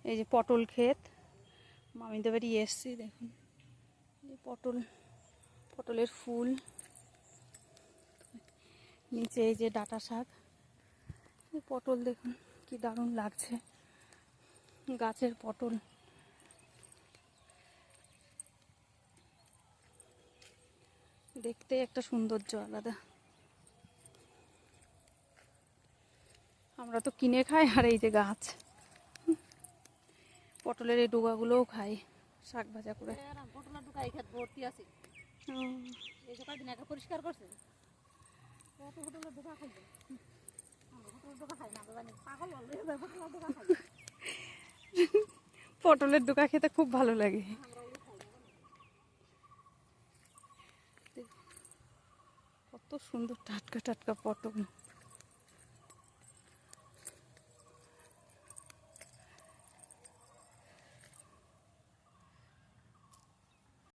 এই যে পটল ক্ষেত, মামিদের বাড়ি এসছি, দেখুন এই পটলের ফুল, নিচে এই যে ডাঁটা শাক, পটল দেখুন কি দারুণ লাগছে, গাছের পটল। দেখতে একটা সৌন্দর্য আলাদা। আমরা তো কিনে খাই, আর এই যে গাছ, পটলের এই ডোগাগুলোও খাই শাক ভাজা করে। পটলের ডোকা এই ক্ষেত ভর্তি আছে, এই যে কয়েকদিন আগে পরিষ্কার করছে, কত পটলের ডোকা খাইবে। পটলের ডোকা খাই না, পাগল পটলের ডোকা খাই। পটলের ডোকা খেতে খুব ভালো লাগে। কত সুন্দর টাটকা টাটকা পটল।